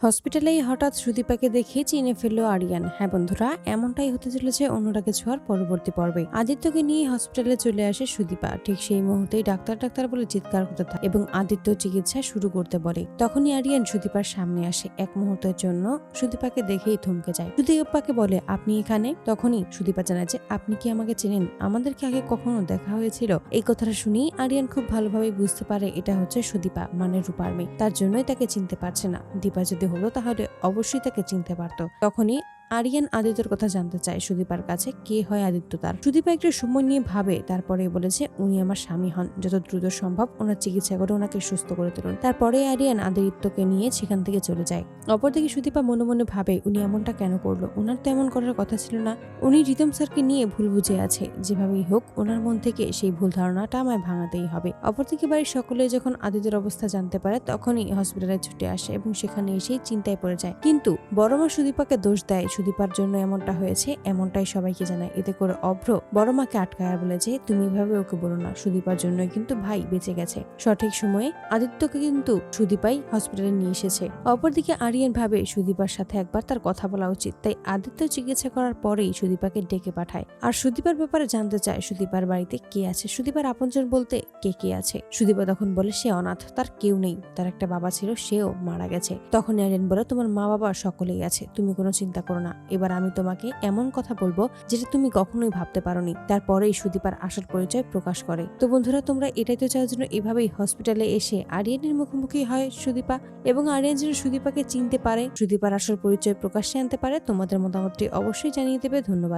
হসপিটালেই হঠাৎ সুদীপাকে দেখে চিনে ফেললো আরিয়ান। হ্যাঁ বন্ধুরা, এমনটাই হতে চলেছে অনুরাগে ছোঁয়ার পরবর্তী পর্বে। আদিত্যকে নিয়ে হসপিটালে চলে আসে সুদীপা। ঠিক সেই মুহূর্তেই ডাক্তার ডাক্তার বলে চিৎকার করতে থাকে এবং আদিত্য চিকিৎসা শুরু করতে বলে। তখনই আরিয়ান সুদীপার সামনে আসে। এক মুহূর্তের জন্য সুদীপাকে দেখেই থমকে যায়। সুদীপাকে বলে, আপনি এখানে? তখনই সুদীপা জানায় যে, আপনি কি আমাকে চেনেন? আমাদের কি আগে কখনো দেখা হয়েছিল? এই কথাটা শুনি আরিয়ান খুব ভালোভাবে বুঝতে পারে এটা হচ্ছে সুদীপা, মানে রূপার মেয়ে। তার জন্যই তাকে চিনতে পারছে না। দীপা যদি হলো তাহলে অবশ্যই তাকে চিনতে পারতো। তখনই আরিয়ান আদিত্যর কথা জানতে চায় সুদীপার কাছে, কে হয় আদিত্য তার। সুদীপা একটু সময় নিয়ে ভাবে, তারপরে বলেছে, উনি আমার স্বামী হন। যত দ্রুত সম্ভব ওনার চিকিৎসা করে ওনাকে সুস্থ করে তুলুন। তারপরে আরিয়ান আদিত্যকে নিয়ে সেখান থেকে চলে যায়। অপরদিকে সুদীপা মনে মনে ভাবে, উনি এমনটা কেন করলো? ওনার তো এমন করার কথা ছিল না। উনি রিতম স্যারকে নিয়ে ভুল বুঝে আছে। যেভাবেই হোক ওনার মন থেকে সেই ভুল ধারণাটা আমায় ভাঙাতেই হবে। অপরদিকে বাড়ির সকলে যখন আদিত্যের অবস্থা জানতে পারে তখনই হসপিটালে ছুটে আসে এবং সেখানে এসেই চিন্তায় পড়ে যায়। কিন্তু বড় মা সুদীপাকে দোষ দেয়, সুদীপার জন্য এমনটা হয়েছে, এমনটাই সবাইকে জানায়। এতে করে অভ্র বড় মাকে আটকায় আর বলে যে, তুমি এভাবে ওকে বলো না, সুদীপার জন্যই কিন্তু ভাই বেঁচে গেছে। সঠিক সময়ে আদিত্যকে কিন্তু সুদীপাই হসপিটালে নিয়ে এসেছে। অপরদিকে আরিয়ান ভাবে সুদীপার সাথে একবার তার কথা বলা উচিত, তাই আদিত্য চিকিৎসা করার পরেই সুদীপাকে ডেকে পাঠায় আর সুদীপার ব্যাপারে জানতে চায় সুদীপার বাড়িতে কে আছে, সুদীপার আপনজন বলতে কে কে আছে। সুদীপা তখন বলে সে অনাথ, তার কেউ নেই, তার একটা বাবা ছিল, সেও মারা গেছে। তখন আরিয়ান বলে, তোমার মা বাবা সকলেই আছে, তুমি কোনো চিন্তা করো না। এবার আমি তোমাকে এমন কথা বলবো যেটা তুমি কখনোই ভাবতে পারোনি। তারপরেই সুদীপার আসল পরিচয় প্রকাশ করে। তো বন্ধুরা, তোমরা এটাই তো চাওয়ার জন্য এভাবেই হসপিটালে এসে আরিয়ানের মুখোমুখি হয় সুদীপা এবং আরিয়ান যেন সুদীপাকে চিনতে পারে, সুদীপার আসল পরিচয় প্রকাশ্যে আনতে পারে। তোমাদের মতামতটি অবশ্যই জানিয়ে দেবে। ধন্যবাদ।